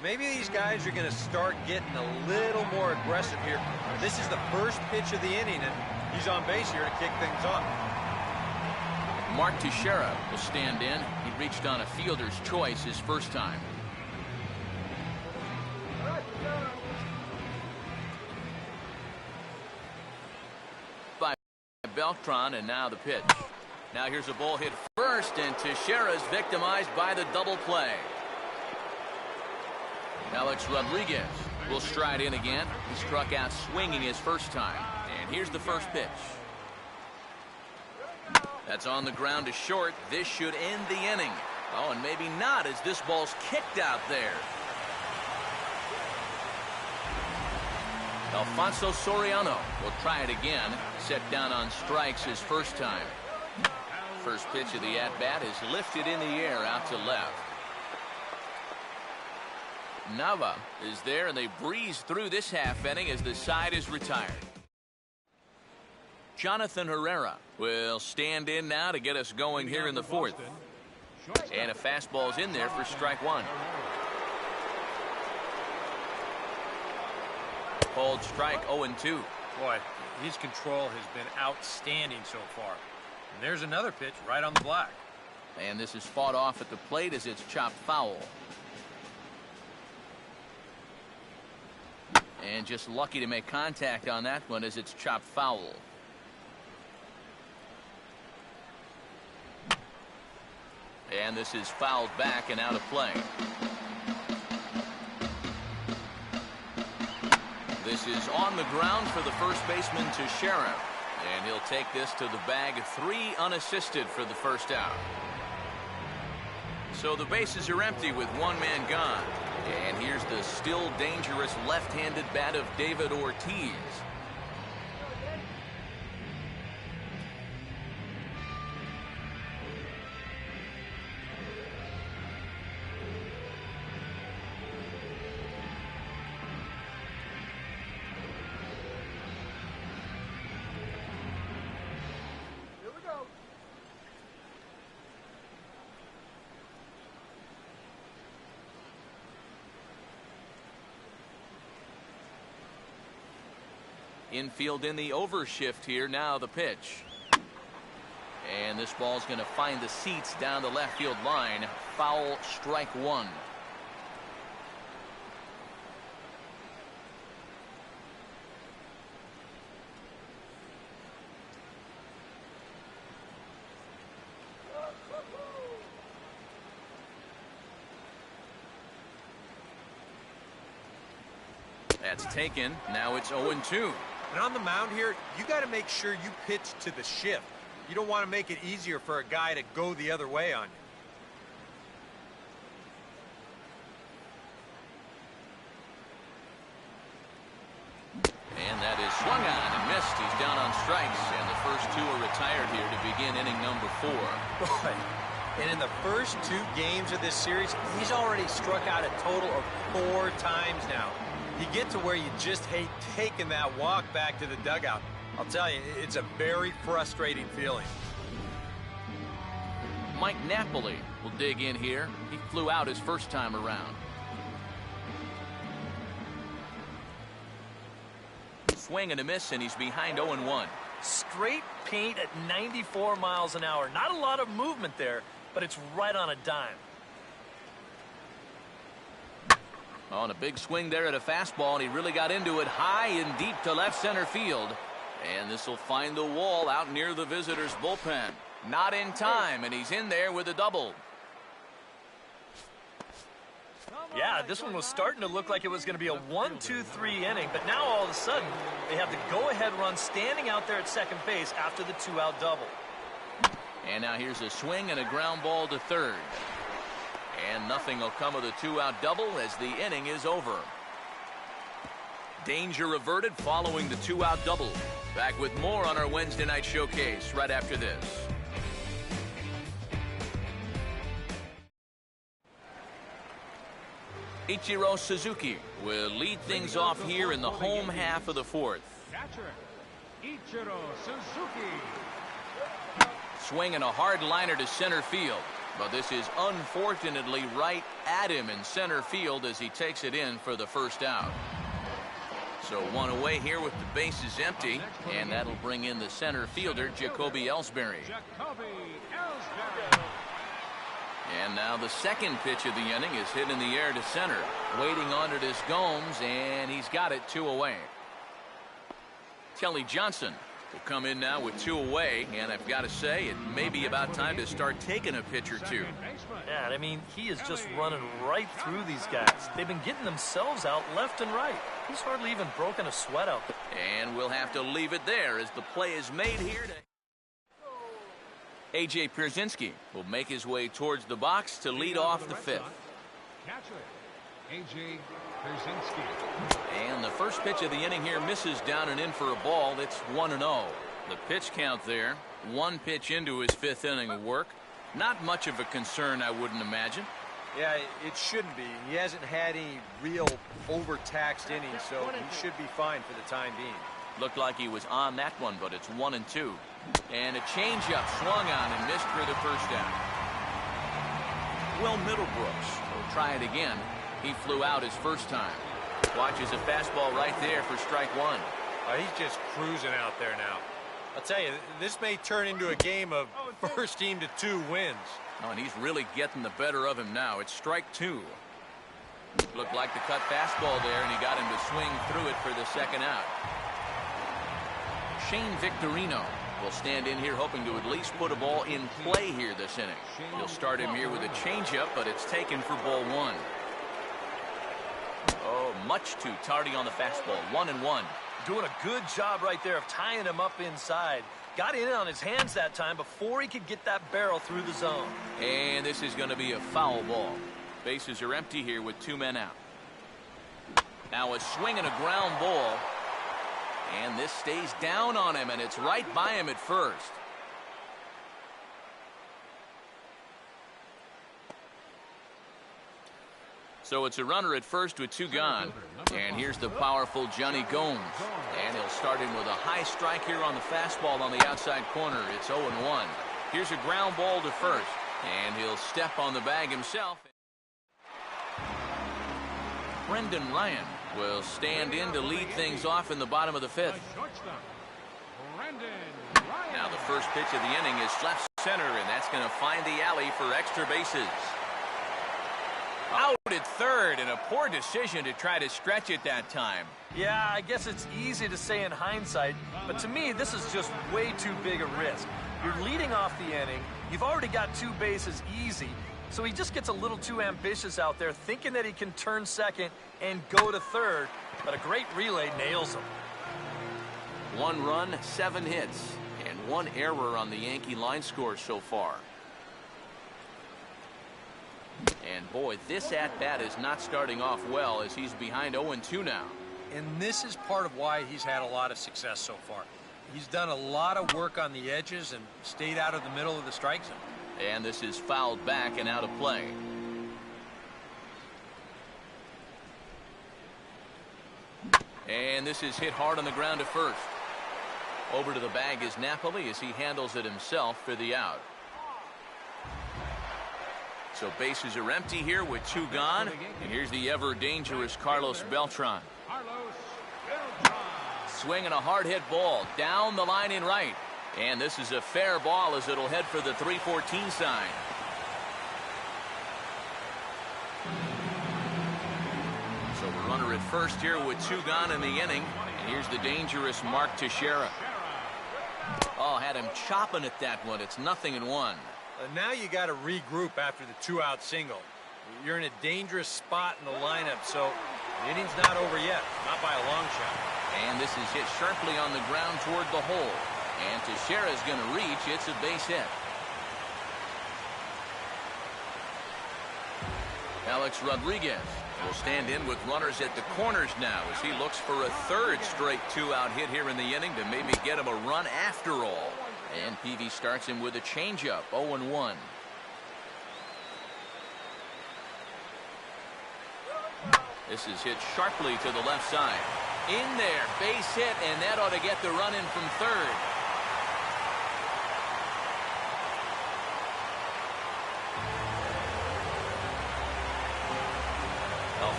Maybe these guys are going to start getting a little more aggressive here. This is the first pitch of the inning, and he's on base here to kick things off. Mark Teixeira will stand in. He reached on a fielder's choice his first time. By Beltran, and now the pitch. Now here's a ball hit first, and Teixeira's victimized by the double play. Alex Rodriguez will stride in again. He struck out swinging his first time. And here's the first pitch. That's on the ground to short. This should end the inning. Oh, and maybe not, as this ball's kicked out there. Alfonso Soriano will try it again. Set down on strikes his first time. First pitch of the at-bat is lifted in the air out to left. Nava is there, and they breeze through this half inning as the side is retired. Jonathan Herrera will stand in now to get us going here in the fourth. And a fastball's in there for strike one. Called strike 0-2. Boy, his control has been outstanding so far. And there's another pitch right on the block. And this is fought off at the plate as it's chopped foul. And just lucky to make contact on that one as it's chopped foul. And this is fouled back and out of play. This is on the ground for the first baseman, Teixeira. And he'll take this to the bag. 3 unassisted for the first out. So the bases are empty with one man gone. And here's the still dangerous left-handed bat of David Ortiz. Infield in the overshift here. Now the pitch. And this ball's going to find the seats down the left field line. Foul, strike one. That's taken. Now it's 0-2. And on the mound here, you got to make sure you pitch to the shift. You don't want to make it easier for a guy to go the other way on you. And that is swung on and missed. He's down on strikes, and the first 2 are retired here to begin inning number 4. Boy, and in the first 2 games of this series, he's already struck out a total of 4 times now. You get to where you just hate taking that walk back to the dugout. I'll tell you, it's a very frustrating feeling. Mike Napoli will dig in here. He flew out his first time around. Swing and a miss, and he's behind 0-1. Straight paint at 94 miles an hour. Not a lot of movement there, but it's right on a dime. On a big swing there at a fastball, and he really got into it high and deep to left center field. And this will find the wall out near the visitors' bullpen. Not in time, and he's in there with a double. Yeah, this one was starting to look like it was going to be a 1-2-3 inning, but now all of a sudden they have the go-ahead run standing out there at second base after the 2-out double. And now here's a swing and a ground ball to third. And nothing will come of the 2-out double as the inning is over. Danger averted following the 2-out double. Back with more on our Wednesday night showcase right after this. Ichiro Suzuki will lead things off here in the home half of the fourth. Catcher, Ichiro Suzuki. Swinging a hard liner to center field. But this is unfortunately right at him in center field as he takes it in for the first out. So one away here with the bases empty, and that'll bring in the center fielder, Jacoby Ellsbury. And now the second pitch of the inning is hit in the air to center. Waiting on it is Gomes, and he's got it 2 away. Kelly Johnson will come in now with 2 away, and I've got to say, it may be about time to start taking a pitch or two. Yeah, I mean, he is just running right through these guys. They've been getting themselves out left and right. He's hardly even broken a sweat out there. And we'll have to leave it there as the play is made here. A.J. Pierzynski will make his way towards the box to lead off the 5th. A.J. Pierzynski. And the first pitch of the inning here misses down and in for a ball. It's 1-0. The pitch count there, 1 pitch into his 5th inning of work. Not much of a concern, I wouldn't imagine. Yeah, it shouldn't be. He hasn't had any real overtaxed innings, so he should be fine for the time being. Looked like he was on that one, but it's 1-2. And a changeup swung on and missed for the first out. Will Middlebrooks will try it again. He flew out his first time. Watches a fastball right there for strike 1. He's just cruising out there now. I'll tell you, this may turn into a game of first team to 2 wins. Oh, and he's really getting the better of him now. It's strike 2. Looked like the cut fastball there, and he got him to swing through it for the second out. Shane Victorino will stand in here hoping to at least put a ball in play here this inning. He'll start him here with a changeup, but it's taken for ball 1. Oh, much too tardy on the fastball. 1-1. Doing a good job right there of tying him up inside. Got in on his hands that time before he could get that barrel through the zone. And this is going to be a foul ball. Bases are empty here with 2 men out. Now a swing and a ground ball. And this stays down on him, and it's right by him at first. So it's a runner at first with 2 gone. And here's the powerful Johnny Gomes. And he'll start him with a high strike here on the fastball on the outside corner. It's 0-1. Here's a ground ball to first. And he'll step on the bag himself. Brendan Ryan will stand in to lead things off in the bottom of the 5th. Now the first pitch of the inning is left center, and that's going to find the alley for extra bases. Out at third, and a poor decision to try to stretch it that time. Yeah, I guess it's easy to say in hindsight, but to me, this is just way too big a risk. You're leading off the inning. You've already got 2 bases easy, so he just gets a little too ambitious out there, thinking that he can turn second and go to third, but a great relay nails him. 1 run, 7 hits, and 1 error on the Yankee line score so far. And boy, this at-bat is not starting off well as he's behind 0-2 now. And this is part of why he's had a lot of success so far. He's done a lot of work on the edges and stayed out of the middle of the strike zone. And this is fouled back and out of play. And this is hit hard on the ground to first. Over to the bag is Napoli as he handles it himself for the out. So bases are empty here with 2 gone. And here's the ever-dangerous Carlos Beltran. Swinging a hard-hit ball down the line in right. And this is a fair ball as it'll head for the 3-14 sign. So the runner at first here with 2 gone in the inning. And here's the dangerous Mark Teixeira. Oh, had him chopping at that one. It's 0-1. Now you got to regroup after the 2-out single. You're in a dangerous spot in the lineup, so the inning's not over yet, not by a long shot. And this is hit sharply on the ground toward the hole. And Teixeira's going to reach. It's a base hit. Alex Rodriguez will stand in with runners at the corners now as he looks for a 3rd straight 2-out hit here in the inning to maybe get him a run after all. And Peavy starts him with a changeup, 0-1. This is hit sharply to the left side. In there, base hit, and that ought to get the run in from third.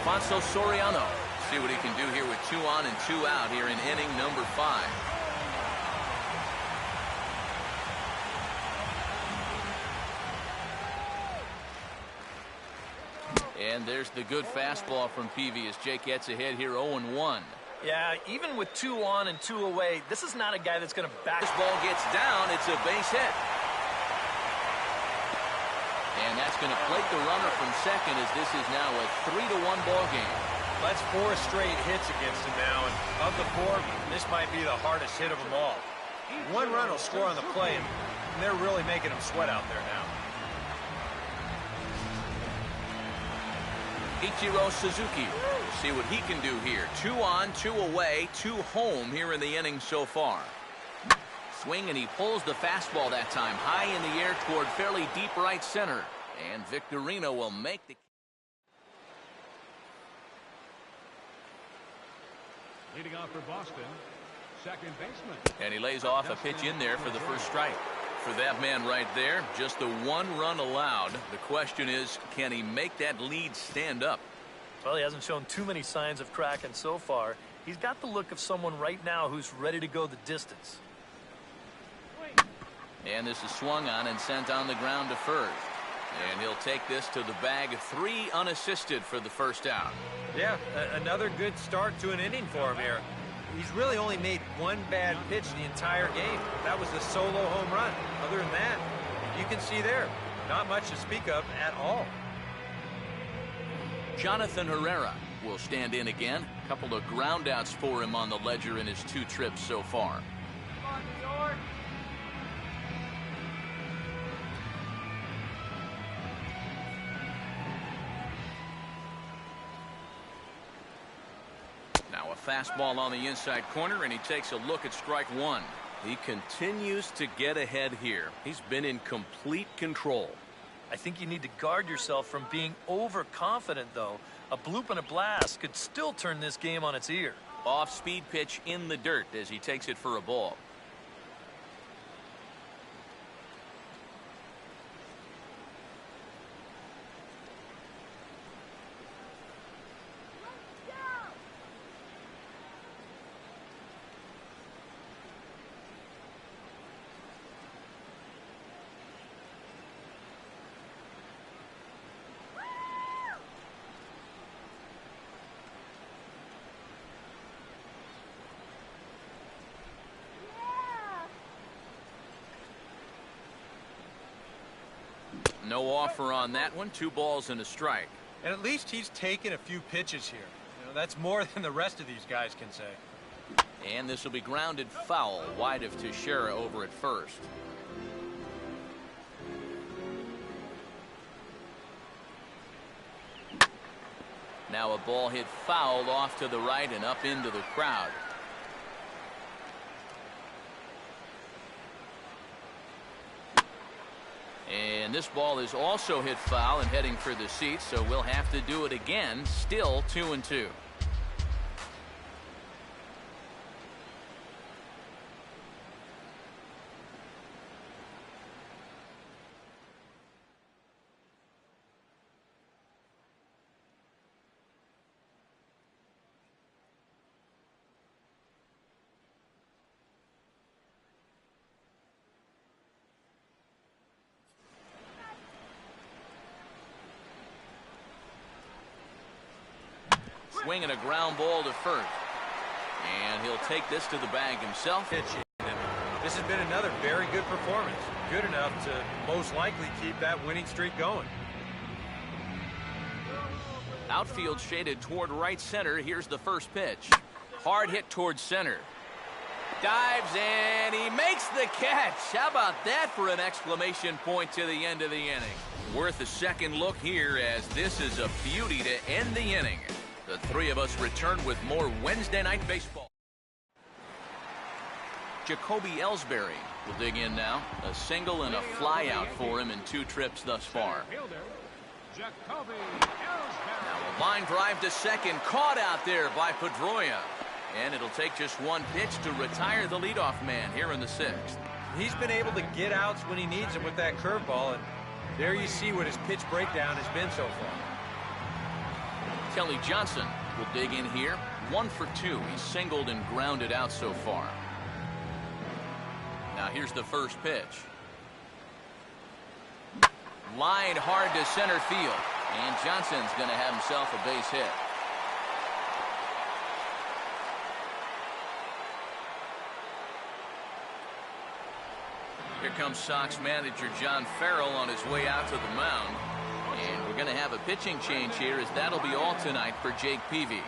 Alfonso Soriano. See what he can do here with 2 on and 2 out here in inning number 5. And there's the good fastball from Peavy as Jake gets ahead here 0-1. Yeah, even with 2 on and 2 away, this is not a guy that's going to back. This ball gets down. It's a base hit. And that's going to plate the runner from second as this is now a 3-1 ball game. That's 4 straight hits against him now, and of the 4, this might be the hardest hit of them all. 1 run will score on the play, and they're really making him sweat out there now. Ichiro Suzuki. We'll see what he can do here. 2 on, 2 away, 2 home here in the inning so far. Swing, and he pulls the fastball that time high in the air toward fairly deep right center. And Victorino will make the... Leading off for Boston, second baseman. And he lays off a pitch in there for the first strike. For that man right there, just the 1 run allowed. The question is, can he make that lead stand up? Well, he hasn't shown too many signs of cracking so far. He's got the look of someone right now who's ready to go the distance. And this is swung on and sent on the ground to first. And he'll take this to the bag. 3 unassisted for the first out. Yeah, another good start to an inning for him here. He's really only made 1 bad pitch the entire game. That was the solo home run. Other than that, you can see there, not much to speak of at all. Jonathan Herrera will stand in again. A couple of groundouts for him on the ledger in his 2 trips so far. Come on, New York. Now a fastball on the inside corner, and he takes a look at strike 1. He continues to get ahead here. He's been in complete control. I think you need to guard yourself from being overconfident, though. A bloop and a blast could still turn this game on its ear. Off-speed pitch in the dirt as he takes it for a ball. No offer on that one. 2 balls and a strike. And at least he's taken a few pitches here. You know, that's more than the rest of these guys can say. And this will be grounded foul, wide of Teixeira over at first. Now a ball hit foul off to the right and up into the crowd. And this ball is also hit foul and heading for the seats, so we'll have to do it again. Still 2-2. Swinging a ground ball to first. And he'll take this to the bag himself. This has been another very good performance. Good enough to most likely keep that winning streak going. Outfield shaded toward right center. Here's the first pitch. Hard hit towards center. Dives, and he makes the catch. How about that for an exclamation point to the end of the inning? Worth a second look here, as this is a beauty to end the inning. The 3 of us return with more Wednesday Night Baseball. Jacoby Ellsbury will dig in now. A single and a fly out for him in 2 trips thus far. Jacoby Now a line drive to second, caught out there by Pedroia. And it'll take just 1 pitch to retire the leadoff man here in the 6th. He's been able to get outs when he needs them with that curveball, and there you see what his pitch breakdown has been so far. Kelly Johnson will dig in here. 1 for 2. He's singled and grounded out so far. Now here's the first pitch. Line hard to center field. And Johnson's going to have himself a base hit. Here comes Sox manager John Farrell on his way out to the mound. And we're going to have a pitching change here, as that'll be all tonight for Jake Peavy.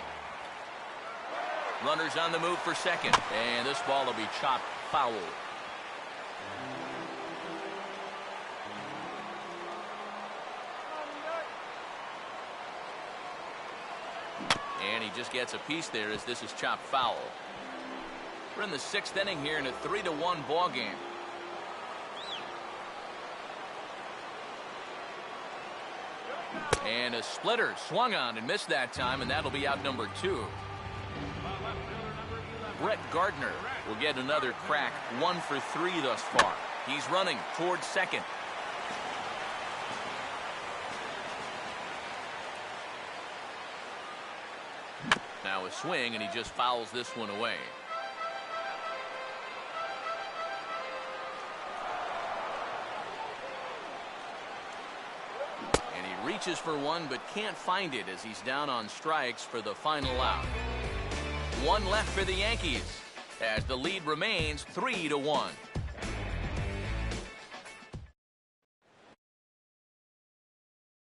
Runners on the move for second. And this ball will be chopped foul. And he just gets a piece there as this is chopped foul. We're in the 6th inning here in a 3-1 ball game. And a splitter swung on and missed that time, and that'll be out number 2. Brett Gardner will get another crack. 1 for 3 thus far. He's running towards second. Now a swing, and he just fouls this one away. And he reaches for one, but can't find it as he's down on strikes for the final out. 1 left for the Yankees as the lead remains 3-1.